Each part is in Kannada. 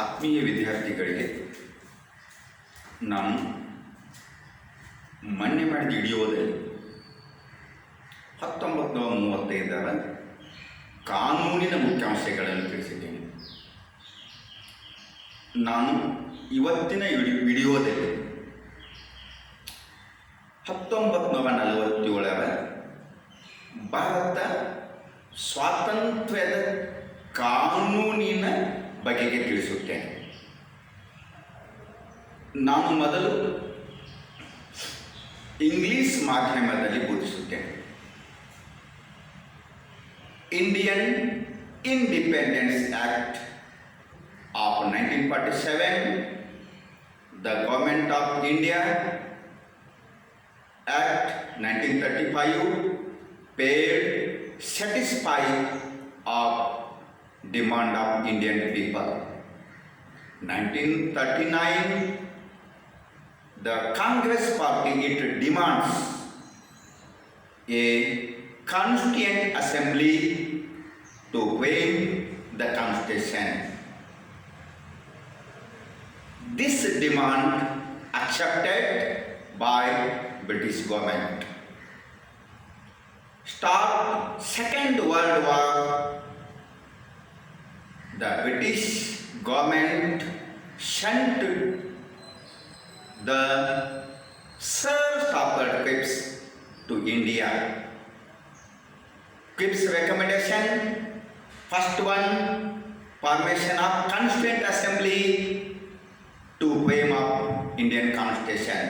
ಆತ್ಮೀಯ ವಿದ್ಯಾರ್ಥಿಗಳಿಗೆ ನಾನು ಮೊನ್ನೆ ಮಾಡಿದ ವಿಡಿಯೋದಲ್ಲಿ 1935ರ ಕಾನೂನಿನ ಮುಖ್ಯಾಂಶಗಳನ್ನು ತಿಳಿಸಿದ್ದೇನೆ. ನಾನು ಇವತ್ತಿನ ವಿಡಿಯೋದಲ್ಲಿ 1947ರ ಭಾರತ ಸ್ವಾತಂತ್ರ್ಯದ ಕಾನೂನಿನ ಬಗೆಗೆ ತಿಳಿಸುತ್ತೇನೆ. ನಾನು ಮೊದಲು ಇಂಗ್ಲಿಷ್ ಮಾಧ್ಯಮದಲ್ಲಿ ಬೋಧಿಸುತ್ತೇನೆ. Indian Independence Act of 1947, the Government of India Act 1935 paid satisfy of demand of Indian people. 1939, the Congress Party it demands a Constituent Assembly to frame the Constitution. This demand accepted by British government. Start Second World War, the British government sent the Sir Stafford Cripps to India. Cripps' recommendation: first one, formation of Constituent Assembly to frame up Indian Constitution.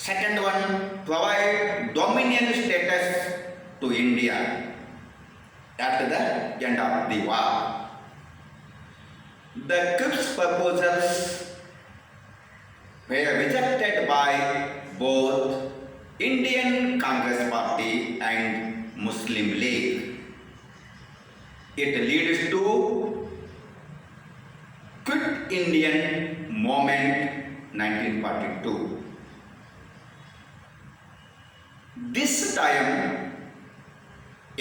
Second one, provide dominion status to India at the end of the war. The Cripps proposals were rejected by both Indian Congress Party and Muslim League. It leads to Quit Indian Movement 1942. This time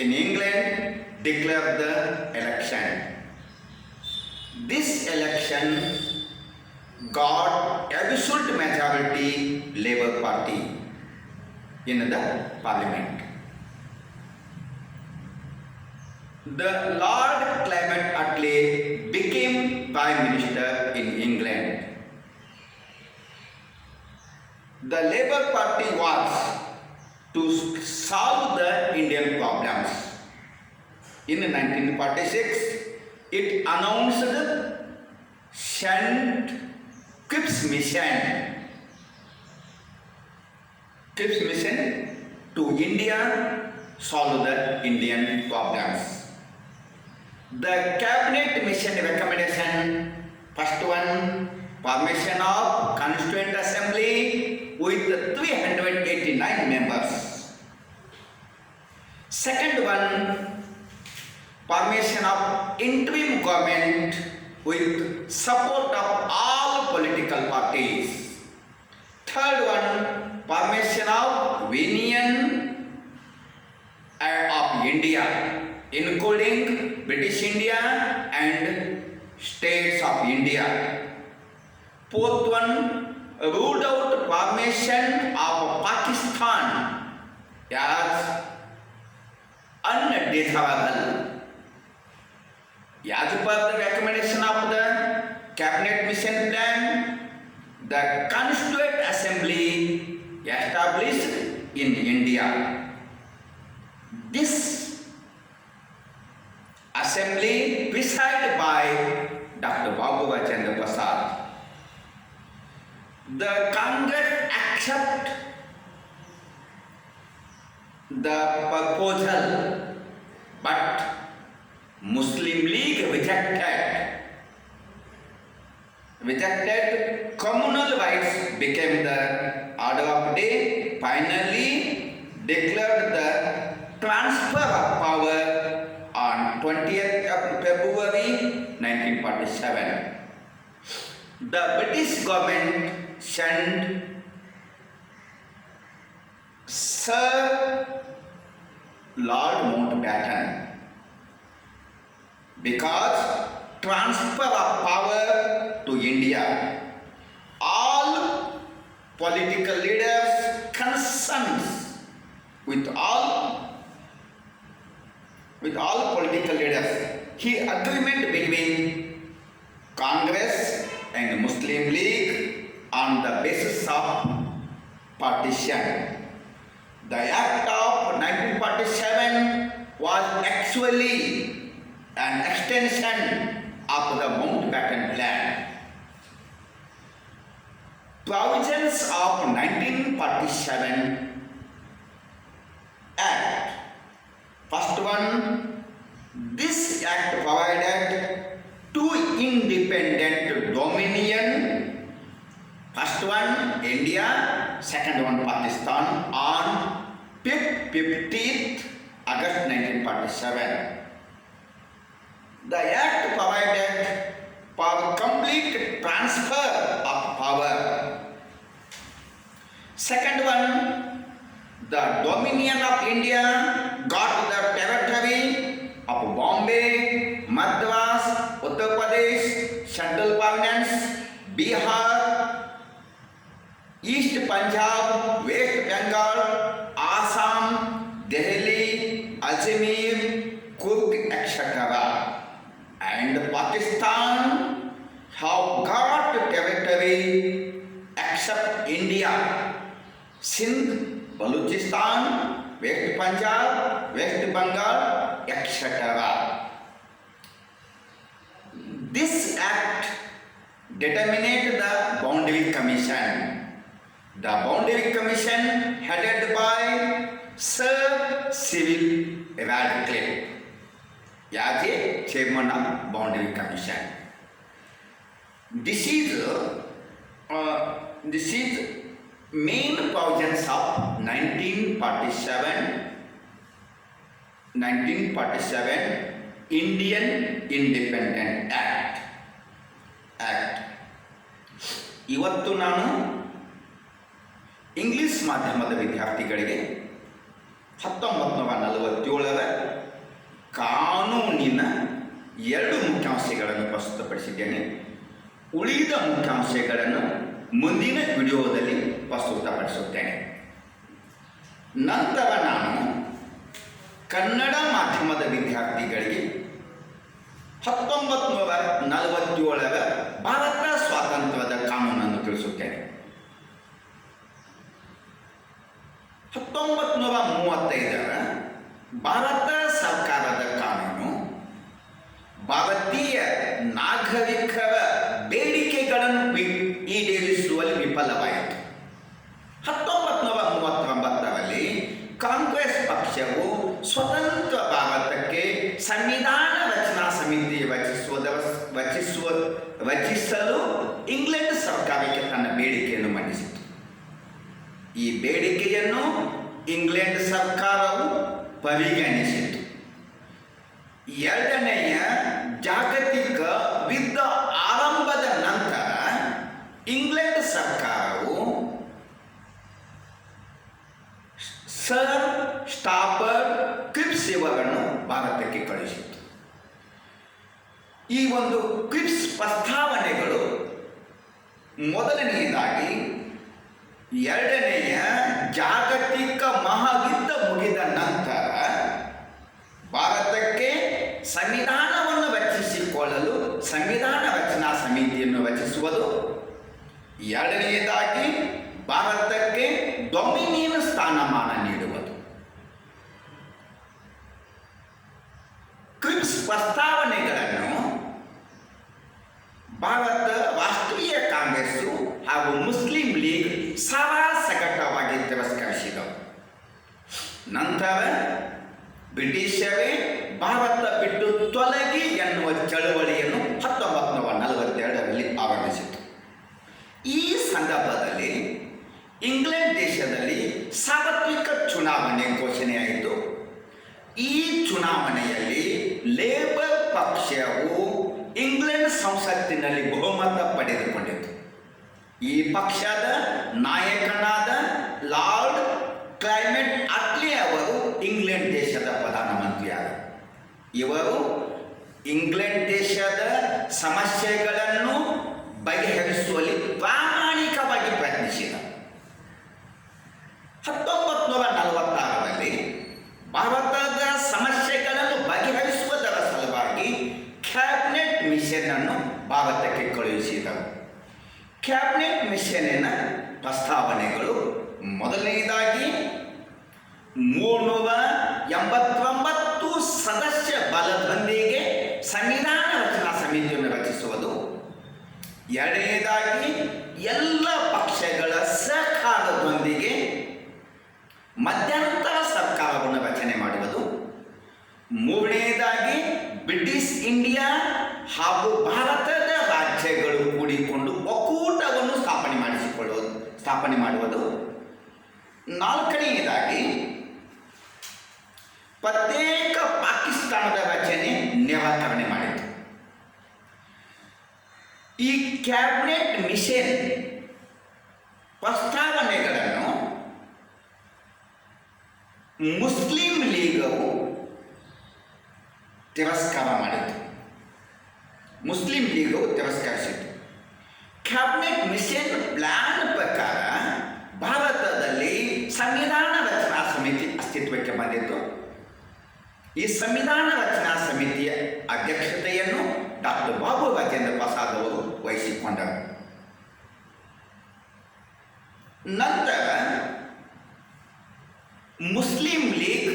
in England declared the election. This election got absolute majority Labour Party in the Parliament. The Lord Clement Attlee became Prime Minister in England. The Labour Party was to solve the Indian problems. In 1946, it announced sent Cripps mission to India, solve the Indian problems. The cabinet mission recommendation: first one, formation of Constituent Assembly with 389 members. Second one, formation of interim government with support of all political parties. Third one, formation of Union of India, including British India and states of India. Fourth one, ruled out formation of Pakistan as undesirable. As per the recommendation of the cabinet mission plan, the Constituent Assembly established in India. This assembly presided by Dr. Babubhai Chandra Prasad. The Congress accepted the proposal, but Muslim League rejected. Communal rights became the order of the day. Finally, declared the transfer of power on 20th of February 1947. The British government sent Sir Lord Mountbatten because transfer of power India. All political leaders concerns with all political leaders. He agreement between Congress and Muslim League on the basis of partition. The Act of 1947 was actually an extension of the Mountbatten Plan. Provisions of 1947 Act. First one, this act provided two independent dominion. First one India, second one Pakistan on 15th August 1947. The act provided for complete transfer of power. Second one, the Dominion of India got the territory of Bombay, Madras, Uttar Pradesh, Central Province, Bihar, East Punjab, West Bengal, Assam, Delhi, Ajmer, Coorg, etc. And Pakistan have got territory except India, Sindh, Balochistan, West Punjab, West Bengal, etc. This act determined the Boundary Commission. The Boundary Commission headed by Sir Cyril Radcliffe as a chairman of Boundary Commission. This is main provisions of 1947 Indian Independent Act. ಇವತ್ತು ನಾನು ಇಂಗ್ಲಿಷ್ ಮಾಧ್ಯಮದ ವಿದ್ಯಾರ್ಥಿಗಳಿಗೆ 1947ರ ಕಾನೂನಿನ 2 ಮುಖ್ಯಾಂಶಗಳನ್ನು ಪ್ರಸ್ತುತಪಡಿಸಿದ್ದೇನೆ. ಉಳಿದ ಮುಖ್ಯಾಂಶಗಳನ್ನು ಮುಂದಿನ ವಿಡಿಯೋದಲ್ಲಿ ಪ್ರಸ್ತುತಪಡಿಸುತ್ತೇನೆ. ನಂತರ ನಾನು ಕನ್ನಡ ಮಾಧ್ಯಮದ ವಿದ್ಯಾರ್ಥಿಗಳಿಗೆ 1947ರ ಭಾರತ ಸ್ವಾತಂತ್ರ್ಯದ ಕಾನೂನನ್ನು ತಿಳಿಸುತ್ತೇನೆ. 1935ರ ಭಾರತ ಸರ್ಕಾರದ ಕಾನೂನು ಭಾರತೀಯ ನಾಗರಿಕರ ಬೇಡಿಕೆಗಳನ್ನು ಈಡೇರಿಸುವಲ್ಲಿ ವಿಫಲವಾಯಿತು. 1939ರಲ್ಲಿ ಕಾಂಗ್ರೆಸ್ ಪಕ್ಷವು ಸ್ವತಂತ್ರ ಭಾರತಕ್ಕೆ ಸಂವಿಧಾನ ರಚನಾ ಸಮಿತಿ ರಚಿಸಲು ಇಂಗ್ಲೆಂಡ್ ಸರ್ಕಾರಕ್ಕೆ ತನ್ನ ಬೇಡಿಕೆಯನ್ನು ಮಂಡಿಸಿತು. ಈ ಬೇಡಿಕೆಯನ್ನು ಇಂಗ್ಲೆಂಡ್ ಸರ್ಕಾರವು ಪರಿಗಣಿಸಿತು. ಎರಡನೆಯ ಜಾಗತಿಕ ಯುದ್ಧ ಆರಂಭದ ನಂತರ ಇಂಗ್ಲೆಂಡ್ ಸರ್ಕಾರವು ಸರ್ ಸ್ಟಾಫರ್ಡ್ ಕ್ರಿಪ್ಸ್ ಇವರನ್ನು ಭಾರತಕ್ಕೆ ಕಳುಹಿಸಿತು. ಈ ಒಂದು ಕ್ರಿಪ್ಸ್ ಪ್ರಸ್ತಾವನೆಗಳು ಮೊದಲನೆಯದಾಗಿ ಎರಡನೆಯ ಜಾಗತಿಕ ಮಹಾಯುದ್ಧ ಮುಗಿದ ನಂತರ ಭಾರತಕ್ಕೆ ಸಂವಿಧಾನವನ್ನು ರಚಿಸಿಕೊಳ್ಳಲು ಸಂವಿಧಾನ ರಚನಾ ಸಮಿತಿಯನ್ನು ರಚಿಸುವುದು, ಎರಡನೆಯದಾಗಿ ಭಾರತಕ್ಕೆ ಡೊಮಿನಿಯನ್ ಸ್ಥಾನಮಾನ ನೀಡುವುದು. ಕ್ರಿಪ್ಸ್ ಪ್ರಸ್ತಾವನೆಗಳನ್ನು ಭಾರತ ರಾಷ್ಟ್ರೀಯ ಕಾಂಗ್ರೆಸ್ಸು ಹಾಗೂ ಮುಸ್ಲಿಂ ಲೀಗ್ ಸಾರಾಸಗಟವಾಗಿ ತಿರಸ್ಕರಿಸಿದವು. ನಂತರ ಬ್ರಿಟಿಷರೇ ಭಾರತ ಬಿಟ್ಟು ತೊಲಗಿ ಎನ್ನುವ ಚಳವಳಿಯನ್ನು 1942ರಲ್ಲಿ ಆರಂಭಿಸಿತು. ಈ ಸಂದರ್ಭದಲ್ಲಿ ಇಂಗ್ಲೆಂಡ್ ದೇಶದಲ್ಲಿ ಸಾರ್ವತ್ರಿಕ ಚುನಾವಣೆ ಘೋಷಣೆಯಾಯಿತು. ಈ ಚುನಾವಣೆಯಲ್ಲಿ ಲೇಬರ್ ಪಕ್ಷವು ಇಂಗ್ಲೆಂಡ್ ಸಂಸತ್ತಿನಲ್ಲಿ ಬಹುಮತ ಪಡೆದುಕೊಂಡಿತು. ಈ ಪಕ್ಷದ ನಾಯಕನಾದ ಲಾರ್ಡ್ ಕ್ಲೈಮೆಟ್ ಅಟ್ಲಿ ಅವರು ಇಂಗ್ಲೆಂಡ್ ದೇಶದ ಪ್ರಧಾನಮಂತ್ರಿಯಾದರು. ಇವರು ಇಂಗ್ಲೆಂಡ್ ದೇಶದ ಸಮಸ್ಯೆಗಳನ್ನು ಬಗೆಹರಿಸುವ ಮಿಷನ್ ಅನ್ನು ಭಾರತಕ್ಕೆ ಕಳುಹಿಸಿದರು. ಕ್ಯಾಬಿನೆಟ್ ಮಿಷನ್ನಿನ ಪ್ರಸ್ತಾವನೆಗಳು ಮೊದಲನೆಯದಾಗಿ 389 ಸದಸ್ಯ ಬಲದೊಂದಿಗೆ ಸಂವಿಧಾನ ರಚನಾ ಸಮಿತಿಯನ್ನು ರಚಿಸುವುದು, ಎರಡನೇದಾಗಿ ಎಲ್ಲ ಪಕ್ಷಗಳ ಸಹಕಾರದೊಂದಿಗೆ ಮಧ್ಯಂತರ ಸರ್ಕಾರವನ್ನು ರಚನೆ ಮಾಡುವುದು, ಮೂರನೆಯದಾಗಿ ಬ್ರಿಟಿಷ್ ಇಂಡಿಯಾ ಹಾಗೂ ಭಾರತದ ರಾಜ್ಯಗಳು ಕೂಡಿಕೊಂಡು ಒಕ್ಕೂಟವನ್ನು ಸ್ಥಾಪನೆ ಮಾಡುವುದು, ನಾಲ್ಕನೆಯದಾಗಿ ಪ್ರತ್ಯೇಕ ಪಾಕಿಸ್ತಾನದ ರಚನೆ ನಿರಾಕರಣೆ ಮಾಡಿತು. ಈ ಕ್ಯಾಬಿನೆಟ್ ಮಿಷನ್ ಪ್ರಸ್ತಾವನೆಗಳನ್ನು ಮುಸ್ಲಿಂ ಲೀಗವು ತಿರಸ್ಕಾರ ಮಾಡಿತು. ಮುಸ್ಲಿಂ ಲೀಗವು ತಿರಸ್ಕರಿಸಿತು. ಕ್ಯಾಬಿನೆಟ್ ಮಿಷನ್ ಪ್ಲಾನ್ ಪ್ರಕಾರ ಭಾರತದಲ್ಲಿ ಸಂವಿಧಾನ ರಚನಾ ಸಮಿತಿ ಅಸ್ತಿತ್ವಕ್ಕೆ ಬಂದಿತ್ತು. ಈ ಸಂವಿಧಾನ ರಚನಾ ಸಮಿತಿಯ ಅಧ್ಯಕ್ಷತೆಯನ್ನು ಡಾಕ್ಟರ್ ಬಾಬು ರಾಜೇಂದ್ರ ಪ್ರಸಾದ್ ಅವರು ವಹಿಸಿಕೊಂಡರು. ನಂತರ ಮುಸ್ಲಿಂ ಲೀಗ್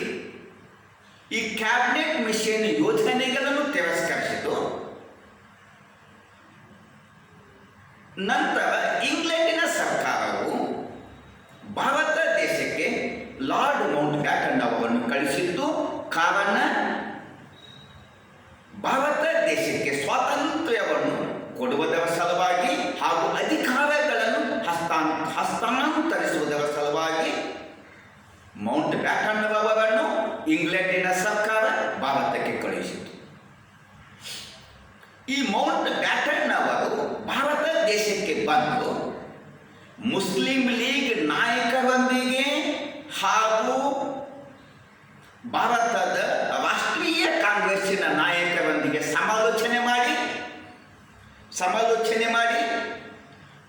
ಈ ಕ್ಯಾಬಿನೆಟ್ ಮಿಷನ್ ಯೋಜನೆಗಳನ್ನು ತಿರಸ್ಕರಿಸಿತು. ನಂತರ ಇಂಗ್ಲೆಂಡಿನ ಸರ್ಕಾರವು ಭಾರತ ದೇಶಕ್ಕೆ ಲಾರ್ಡ್ ಮೌಂಟ್ ಬ್ಯಾಟನ್ ಅವರನ್ನು ಕಳಿಸಿದ್ದು, ಕಾರಣ ಭಾರತ ದೇಶಕ್ಕೆ ಸ್ವಾತಂತ್ರ್ಯವನ್ನು ಕೊಡುವುದರ ಸಲುವಾಗಿ ಹಾಗೂ ಅಧಿಕಾರಗಳನ್ನು ಹಸ್ತಾಂತರಿಸುವುದರ ಸಲುವಾಗಿ ಮೌಂಟ್ ಬ್ಯಾಟನ್ ಅವರನ್ನು ಇಂಗ್ಲೆಂಡಿನ ಸರ್ಕಾರ ಭಾರತಕ್ಕೆ ಕಳುಹಿಸಿತು. ಈ ಮೌಂಟ್ ಬ್ಯಾಟನ್ ಅವರು ಭಾರತ ದೇಶಕ್ಕೆ ಬಂದು ಮುಸ್ಲಿಂ ಲೀಗ್ ನಾಯಕರೊಂದಿಗೆ ಹಾಗೂ ಭಾರತದ ರಾಷ್ಟ್ರೀಯ ಕಾಂಗ್ರೆಸ್ಸಿನ ನಾಯಕರೊಂದಿಗೆ ಸಮಾಲೋಚನೆ ಮಾಡಿ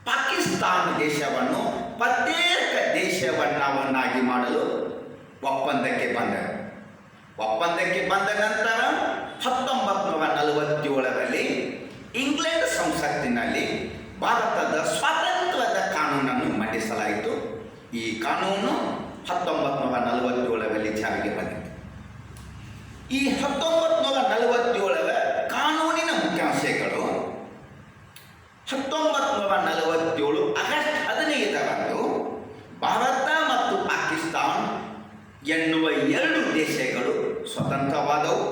ಪಾಕಿಸ್ತಾನ ದೇಶವನ್ನು ಪ್ರತ್ಯೇಕ ದೇಶವನ್ನಾಗಿ ಮಾಡಲು ಒಪ್ಪಂದಕ್ಕೆ ಬಂದರು. ಒಪ್ಪಂದಕ್ಕೆ ಬಂದ ನಂತರ 1947ರಲ್ಲಿ ಇಂಗ್ಲೆಂಡ್ ಸಂಸತ್ತಿನಲ್ಲಿ ಭಾರತದ ಸ್ವಾತಂತ್ರ್ಯದ ಕಾನೂನನ್ನು ಮಂಡಿಸಲಾಯಿತು. ಈ ಕಾನೂನು 1947ರಲ್ಲಿ ಜಾರಿಗೆ ಬಂದಿತು. ಈ 1947ರ ಕಾನೂನಿನ ಮುಖ್ಯಾಂಶಗಳು 1947 ಆಗಸ್ಟ್ 15ರಂದು ಭಾರತ ಮತ್ತು ಪಾಕಿಸ್ತಾನ್ ಎನ್ನುವ ಎರಡು ದೇಶಗಳು ಸ್ವತಂತ್ರವಾದವು.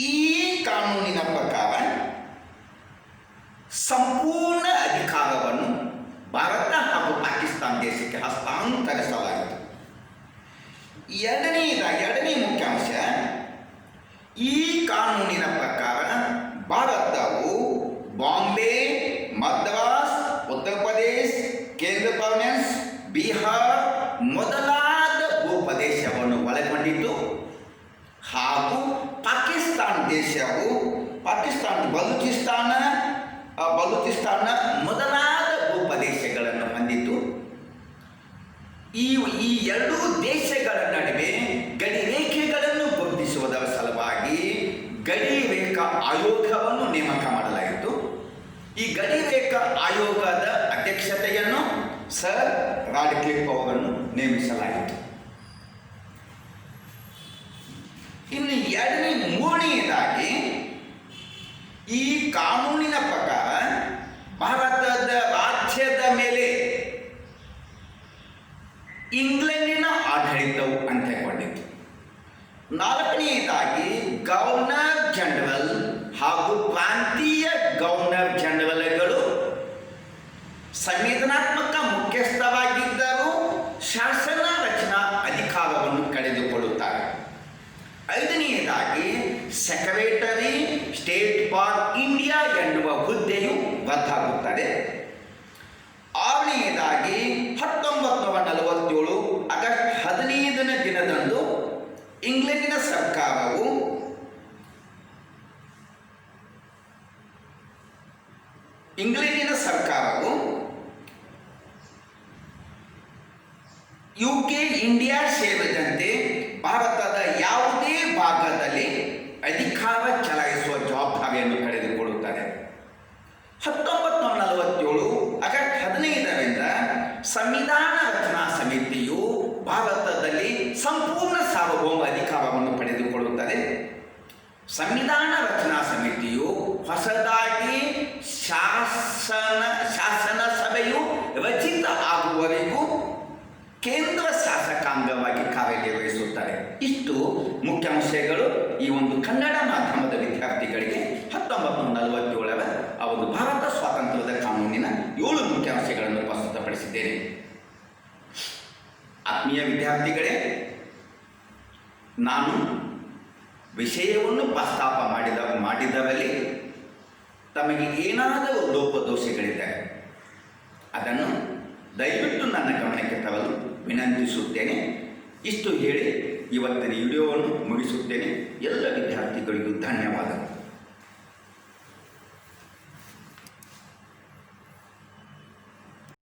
ಈ ಕಾನೂನಿನ ಪ್ರಕಾರ ಸಂಪೂರ್ಣ ಅಧಿಕಾರವನ್ನು ಭಾರತ ಹಾಗೂ ಪಾಕಿಸ್ತಾನ ದೇಶಕ್ಕೆ ಹಸ್ತಾಂತರಿಸಲಾಯಿತು. ಎರಡನೇ ಮುಖ್ಯಾಂಶ, ಈ ಕಾನೂನಿನ ಪ್ರಕಾರ ಭಾರತವು ಬಾಂಬೆ, ಮದ್ರಾಸ್, ಉತ್ತರ ಪ್ರದೇಶ್, ಕೇಂದ್ರ ಪ್ರಾವಿನ್ಸ್, ಬಿಹಾರ್ ಮೊದಲಾದ ಭೂಪ್ರದೇಶವನ್ನು ಒಳಗೊಂಡಿತು ಹಾಗೂ ಪಾಕಿಸ್ತಾನ ದೇಶವು ಬಲೂಚಿಸ್ತಾನ ಮೊದಲಾದ ಭೂಪ್ರದೇಶಗಳನ್ನು ಹೊಂದಿತು. ಈ ಎರಡೂ ದೇಶಗಳ ನಡುವೆ ಗಡಿ ರೇಖೆಗಳನ್ನು ಗುರುತಿಸುವುದರ ಸಲುವಾಗಿ ಗಡಿ ರೇಖಾ ಆಯೋಗವನ್ನು ನೇಮಕ ಮಾಡಲಾಯಿತು. ಈ ಗಡಿ ರೇಖಾ ಆಯೋಗದ ಅಧ್ಯಕ್ಷತೆಯನ್ನು ಸರ್ ರಾಡ್ಕ್ಲಿಫ್ ಅವರನ್ನು ನೇಮಿಸಲಾಯಿತು. ಇನ್ನು ಮೂರನೆಯದಾಗಿ, ಈ ಕಾನೂನಿನ ಪ್ರಕಾರ ಭಾರತದ ರಾಜ್ಯದ ಮೇಲೆ ಇಂಗ್ಲೆಂಡಿನ ಆಡಳಿತವು ಅಂತ್ಯಗೊಂಡಿತು. ನಾಲ್ಕನೆಯದಾಗಿ, ಗವರ್ನರ್ ಜನರಲ್ ಹಾಗೂ ಪ್ರಾಂತೀಯ ಗವರ್ನರ್ ಜನರಲ್ಗಳು ಸಂವಿಧಾನಾತ್ಮಕ ಮುಖ್ಯಸ್ಥರಾಗಿದ್ದರೂ ಶಾಸನ ರಚನಾ ಅಧಿಕಾರವನ್ನು ಕಳೆದುಕೊಳ್ಳುತ್ತಾರೆ. ಐದನೆಯದಾಗಿ, ಸೆಕ್ರೆಟರಿ ಸ್ಟೇಟ್ ಫಾರ್ ಇಂಡಿಯಾ ಎನ್ನುವ ಹುದ್ದೆಯು ರದ್ದಾಗುತ್ತದೆ. ಆರನೆಯದಾಗಿ, 1947 ಆಗಸ್ಟ್ 15ನೇ ದಿನದಂದು ಇಂಗ್ಲೆಂಡಿನ ಸರ್ಕಾರವು UK, ಇಂಡಿಯಾ ಸೇರಿದಂತೆ ಭಾರತದ ಯಾವುದೇ ಭಾಗದಲ್ಲಿ ಅಧಿಕಾರ ಚಲಾಯಿಸುವ ಸಂವಿಧಾನ ರಚನಾ ಸಮಿತಿಯು ಹೊಸದಾಗಿ ಶಾಸನ ಸಭೆಯು ರಚಿತ ಆಗುವವರೆಗೂ ಕೇಂದ್ರ ಶಾಸಕಾಂಗವಾಗಿ ಕಾರ್ಯನಿರ್ವಹಿಸುತ್ತಾರೆ. ಇಷ್ಟು ಮುಖ್ಯಾಂಶಗಳು ಈ ಒಂದು ಕನ್ನಡ ಮಾಧ್ಯಮದ ವಿದ್ಯಾರ್ಥಿಗಳಿಗೆ 1947ರ ಆ ಒಂದು ಭಾರತ ಸ್ವಾತಂತ್ರ್ಯದ ಕಾನೂನಿನ 7 ಮುಖ್ಯಾಂಶಗಳನ್ನು ಪ್ರಸ್ತುತಪಡಿಸಿದ್ದೇನೆ. ಆತ್ಮೀಯ ವಿದ್ಯಾರ್ಥಿಗಳೇ, ನಾನು ವಿಷಯವನ್ನು ಪ್ರಸ್ತಾಪ ಮಾಡಿದರಲ್ಲಿ ತಮಗೆ ಏನಾದರೂ ಲೋಪದೋಷಗಳಿದ್ದರೆ ಅದನ್ನು ದಯವಿಟ್ಟು ನನ್ನ ಗಮನಕ್ಕೆ ತರಲು ವಿನಂತಿಸುತ್ತೇನೆ. ಇಷ್ಟು ಹೇಳಿ ಇವತ್ತಿನ ವಿಡಿಯೋವನ್ನು ಮುಗಿಸುತ್ತೇನೆ. ಎಲ್ಲ ವಿದ್ಯಾರ್ಥಿಗಳಿಗೂ ಧನ್ಯವಾದಗಳು.